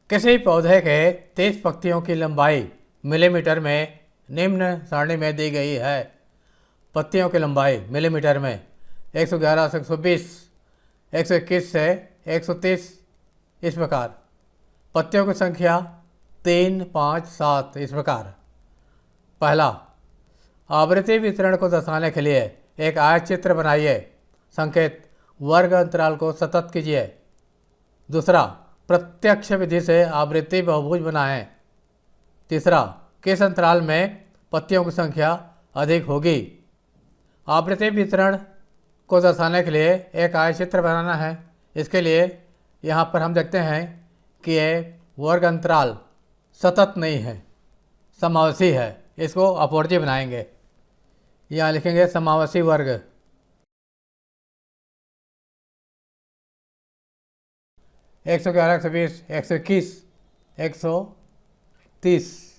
किसी पौधे के 30 पत्तियों की लंबाई मिलीमीटर में निम्न सारणी में दी गई है। पत्तियों की लंबाई मिलीमीटर में 111 से 120, 121 से 130 इस प्रकार। पत्तियों की संख्या 3, 5, 7 इस प्रकार। पहला, आवृत्ति वितरण को दर्शाने के लिए एक आयतचित्र बनाइए। संकेत वर्ग अंतराल को सतत कीजिए। दूसरा, प्रत्यक्ष विधि से आवृत्ति बहुभुज बनाएं। तीसरा, किस अंतराल में पत्तियों की संख्या अधिक होगी। आवृत्ति वितरण को दर्शाने के लिए एक आयतचित्र बनाना है। इसके लिए यहाँ पर हम देखते हैं कि ये वर्ग अंतराल सतत नहीं है, समावसी है। इसको अपवर्ती बनाएंगे। यहाँ लिखेंगे समावसी वर्ग। 111, 120, 121, 130।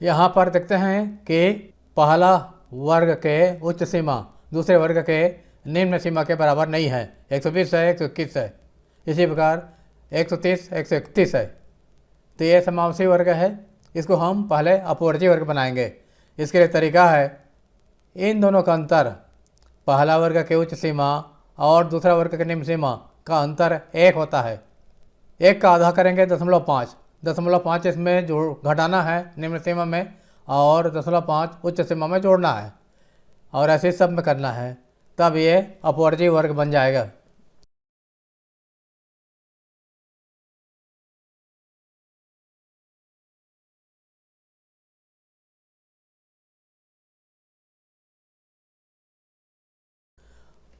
यहाँ पर देखते हैं कि पहला वर्ग के उच्च सीमा दूसरे वर्ग के निम्न सीमा के बराबर नहीं है। 120 है, 121 है। इसी प्रकार 130, 131 है। तो ये समावसी वर्ग है। इसको हम पहले अपवर्ती वर्ग बनाएंगे। इसके लिए तरीका है, इन दोनों का अंतर, पहला वर्ग के उच्च सीमा और दूसरा वर्ग के निम्न सीमा का अंतर 1 होता है। 1 का आधा करेंगे 0.5। 0.5 इसमें जोड़ घटाना है निम्न सीमा में, और 0.5 उच्च सीमा में जोड़ना है, और ऐसे सब में करना है। तब ये अपवर्ती वर्ग बन जाएगा।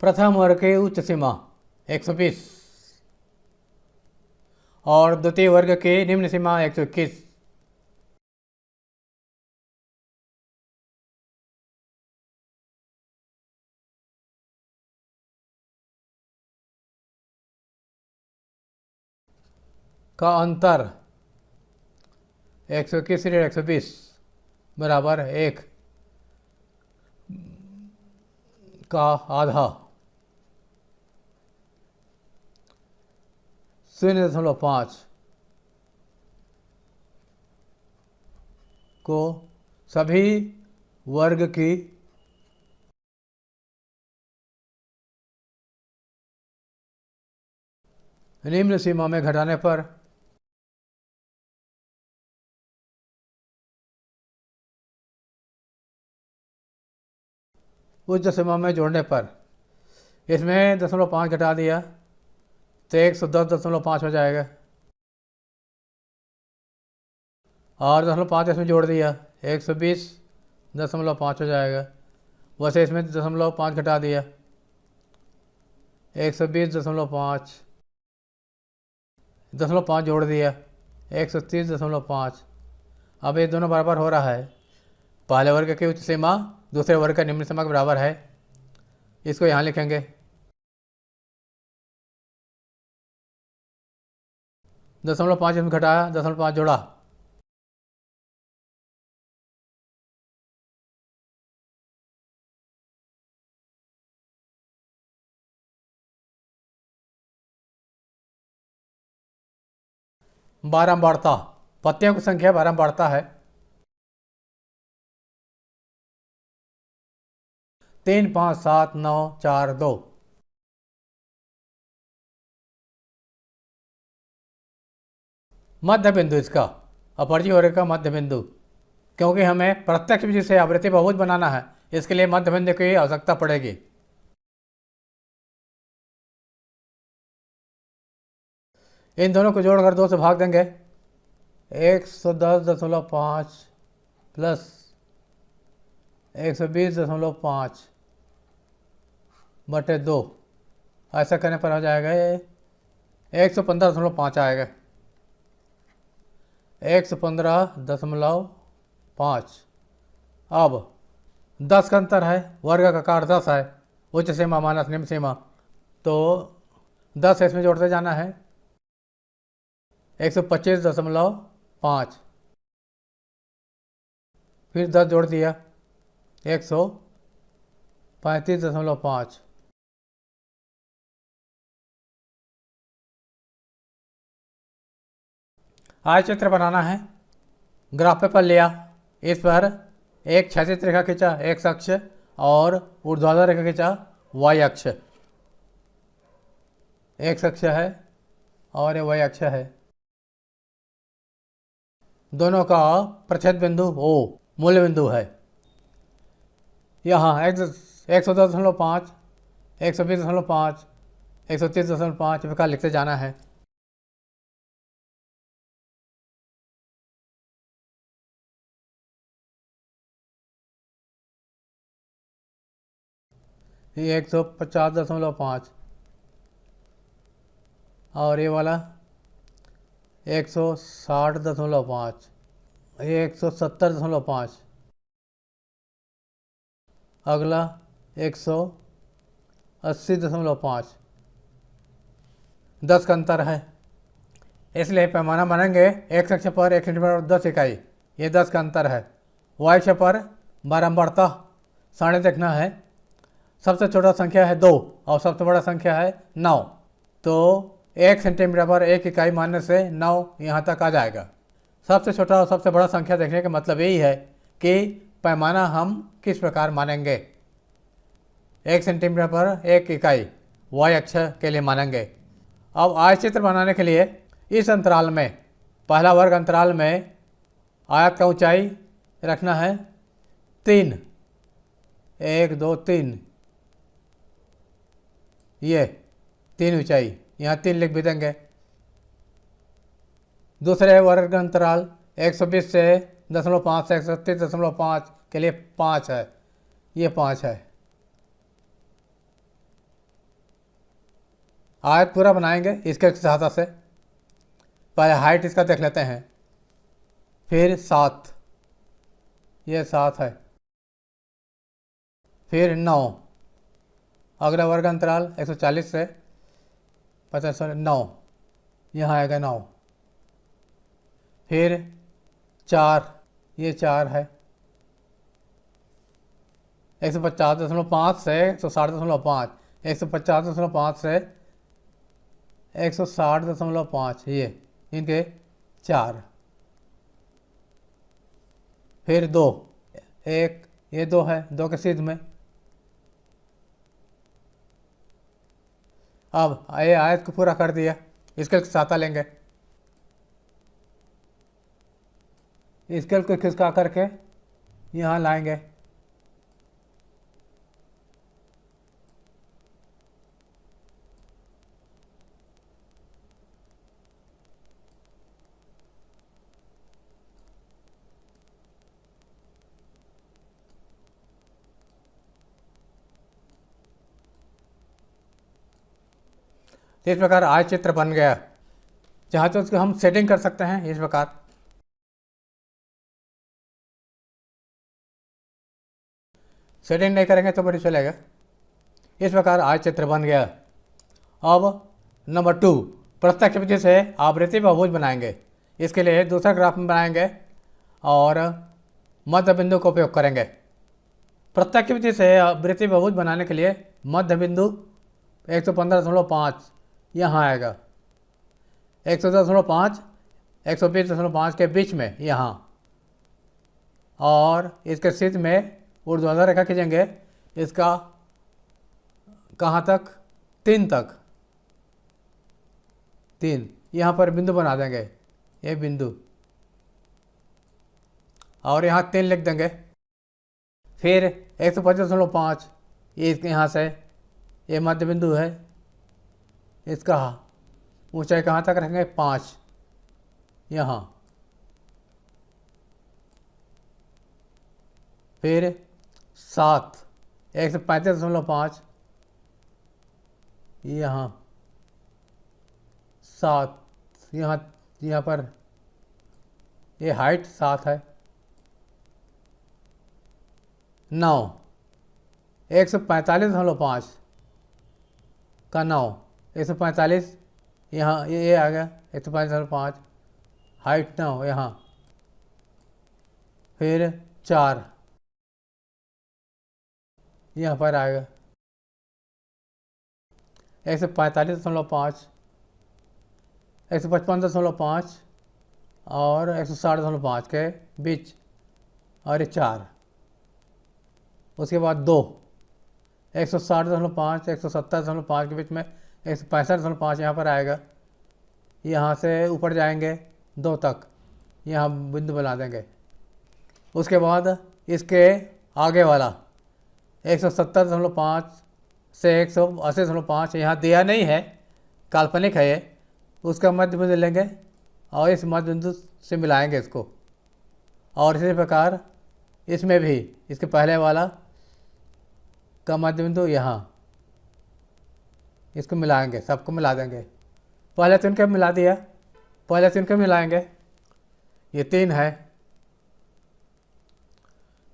प्रथम वर्ग की उच्च सीमा 120 और द्वितीय वर्ग की निम्न सीमा 121। का अंतर 121 से 120 बराबर 1 का आधा 0.5 को सभी वर्ग की निम्न सीमा में घटाने पर उच्च सीमा में जोड़ने पर इसमें 0.5 घटा दिया तो 110.5 हो जाएगा, और 0.5 इसमें जोड़ दिया 120.5 हो जाएगा। वैसे इसमें 0.5 घटा दिया 120.5, 0.5 जोड़ दिया 130.5। अब ये दोनों बराबर हो रहा है। पहले वर्ग की उच्च सीमा दूसरे वर्ग का निम्न सीमा के बराबर है। इसको यहाँ लिखेंगे। 0.5 इसमें घटाया, 0.5 जोड़ा, बारह बढ़ता, पत्तियों की संख्या 12 बढ़ता है। 3, 5, 7, 9, 4, 2। मध्य बिंदु इसका अपवर्ती वर्ग का मध्य बिंदु, क्योंकि हमें प्रत्यक्ष विधि से आवृत्ति बहुभुज बनाना है, इसके लिए मध्य बिंदु की आवश्यकता पड़ेगी। इन दोनों को जोड़कर 2 से भाग देंगे। 110.5 प्लस 120.5 बटे 2, ऐसा करने पर हो जाएगा 115.5 आएगा। 115.5। अब 10 का अंतर है, वर्ग का आकार 10 है, उच्च सीमा माइनस निम्न सीमा, तो 10 इसमें जोड़ते जाना है। 125.5, फिर 10 जोड़ दिया 135.5। आयतचित्र बनाना है। ग्राफ पेपर लिया, इस पर एक क्षैतिज रेखा खींचा x अक्ष और ऊर्ध्वाधर रेखा खींचा y अक्ष। x अक्ष है और ये y अक्ष है। दोनों का प्रच्छेद बिंदु O मूल बिंदु है। यहाँ 110.5, 120.5, 130.5 प्रकार लिखते जाना है। ये 150.5 और ये वाला 160.5, ये 170.5, अगला 180.5। 10 का अंतर है, इसलिए पैमाना बनाएंगे। x अक्ष पर 1 सेंटीमीटर और 10 इकाई, ये 10 का अंतर है। y अक्ष पर बारंबारता सारणी देखना है। सबसे छोटा संख्या है 2 और सबसे बड़ा संख्या है 9, तो 1 सेंटीमीटर पर 1 इकाई मानने से 9 यहाँ तक आ जाएगा। सबसे छोटा और सबसे बड़ा संख्या देखने का मतलब यही है कि पैमाना हम किस प्रकार मानेंगे। 1 सेंटीमीटर पर 1 इकाई y अक्ष के लिए मानेंगे। अब आयतचित्र बनाने के लिए इस अंतराल में, पहला वर्ग अंतराल में आयत का ऊंचाई रखना है 3, 1 2 3, ये 3 ऊंचाई, यहाँ 3 लिख भी देंगे। दूसरे वर्ग अंतराल 120 से 0.5 से 130.5 के लिए 5 है, ये 5 है। आयत पूरा बनाएंगे इसके सहायता से। पहले हाइट इसका देख लेते हैं, फिर 7, ये 7 है, फिर 9, अगला वर्ग अंतराल 140 से 50, 9, यहाँ आएगा 9, फिर 4, ये 4 है, 150.5 से 160.5, 150.5 से 160.5, ये इनके 4, फिर 2, 1, ये 2 है, 2 के सीध में। अब ये आयत को पूरा कर दिया, स्केल की सहायता लेंगे। स्केल को खिसका करके यहाँ लाएंगे। तो इस प्रकार आयतचित्र बन गया। चाहे तो उसको हम सेटिंग कर सकते हैं इस प्रकार। सेटिंग नहीं करेंगे तो बड़ी चलेगा। इस प्रकार आयतचित्र बन गया। अब नंबर 2, प्रत्यक्ष विधि से आवृत्ति बहुभुज बनाएंगे। इसके लिए दूसरा ग्राफ में बनाएंगे और मध्य बिंदु का उपयोग करेंगे। प्रत्यक्ष विधि से आवृत्ति बहुभुज बनाने के लिए मध्य बिंदु 115.5 यहाँ आएगा, 110.5, 120.5 के बीच में यहाँ, और इसके शीर्ष में ऊर्ध्वाधर रेखा खींचेंगे। इसका कहाँ तक, 3 तक, 3 यहाँ पर बिंदु बना देंगे, ये बिंदु, और यहाँ 3 लिख देंगे। फिर 125.5, ये यहाँ से ये मध्य बिंदु है, इसका ऊंचाई कहाँ तक रखेंगे, 5 यहाँ। फिर 7, 135.5 यहाँ, 7 यहाँ पर ये हाइट 7 है। 9, 145.5 का 9, 145 यहाँ ये आ गया 145.5, हाइट 9 यहाँ, फिर 4 यहाँ पर आएगा 145.5, 155.5 और 160.5 के बीच, और ये 4। उसके बाद 2 160.5 170.5 के बीच में 165.5 यहाँ पर आएगा। यहाँ से ऊपर जाएंगे 2 तक, यहाँ बिंदु बना देंगे। उसके बाद इसके आगे वाला 170.5 से 180.5 यहाँ दिया नहीं है, काल्पनिक है ये, उसका मध्य बिंदु लेंगे और इस मध्य बिंदु से मिलाएंगे इसको। और इसी प्रकार इसमें भी इसके पहले वाला का मध्य बिंदु यहाँ, इसको मिलाएंगे, सबको मिला देंगे। पहले तो इनके मिला दिया, पहले तो इनके मिलाएंगे। ये 3 है,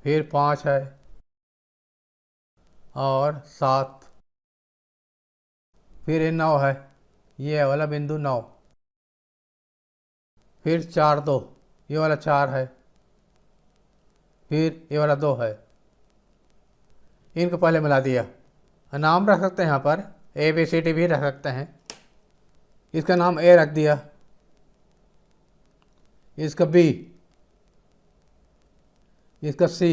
फिर 5 है और 7, फिर ये 9 है, ये वाला बिंदु 9, फिर 4 2, ये वाला 4 है, फिर ये वाला 2 है। इनको पहले मिला दिया। नाम रख सकते हैं यहाँ पर, ABCD भी रख सकते हैं। इसका नाम A रख दिया, इसका B, इसका C,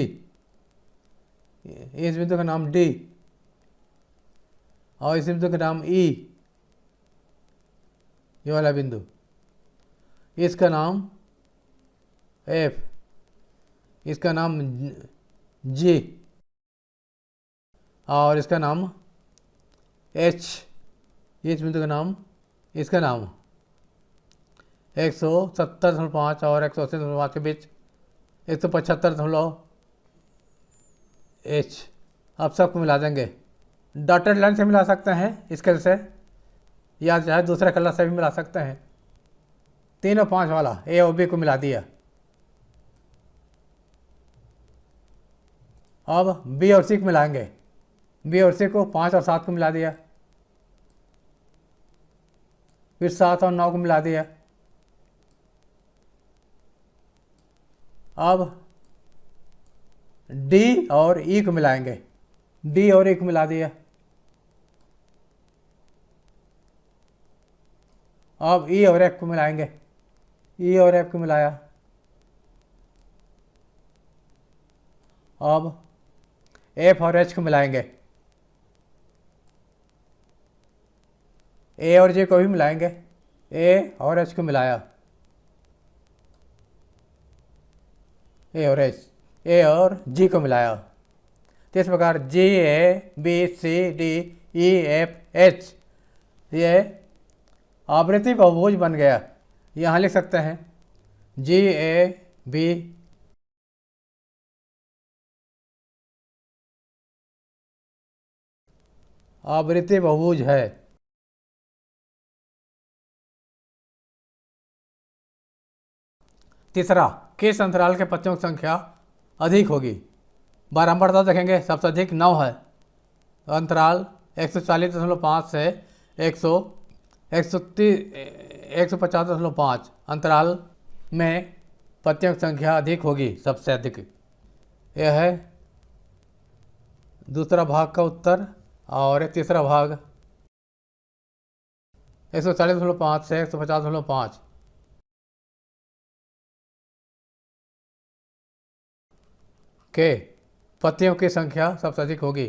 इस बिंदु का नाम D और इस बिंदु का नाम E, ये वाला बिंदु, इसका नाम F, इसका नाम G और इसका नाम H, इस बिंदु का नाम, इसका नाम 170.5 और 180.5 के बीच 175.H। अब सबको मिला देंगे। डॉटेड लाइन से मिला सकते हैं स्केल से, या चाहे दूसरे कलर से भी मिला सकते हैं। 3 और 5 वाला A और B को मिला दिया। अब B और C को मिलाएंगे। B और C को 5 और 7 को मिला दिया, फिर 7 और 9 को मिला दिया। अब D और E को मिलाएंगे। D और E को मिला दिया। अब E और F को मिलाएंगे। E और F को मिलाया। अब F और H को मिलाएंगे। A और J को भी मिलाएंगे। A और H को मिलाया। A और H, A और G को मिलाया। तो इस प्रकार G A B C D E F H ये आवृत्ति बहुभुज बन गया। यहाँ लिख सकते हैं G A B आवृत्ति बहुभुज है। तीसरा, किस अंतराल के पत्तियों की संख्या अधिक होगी? बारंबारता देखेंगे, सबसे अधिक 9 है। अंतराल 140.5 से 150.5 अंतराल में पत्तियों की संख्या अधिक होगी, सबसे अधिक। यह है दूसरा भाग का उत्तर। और तीसरा भाग 140.5 से 150.5 के पत्तियों की संख्या सबसे अधिक होगी।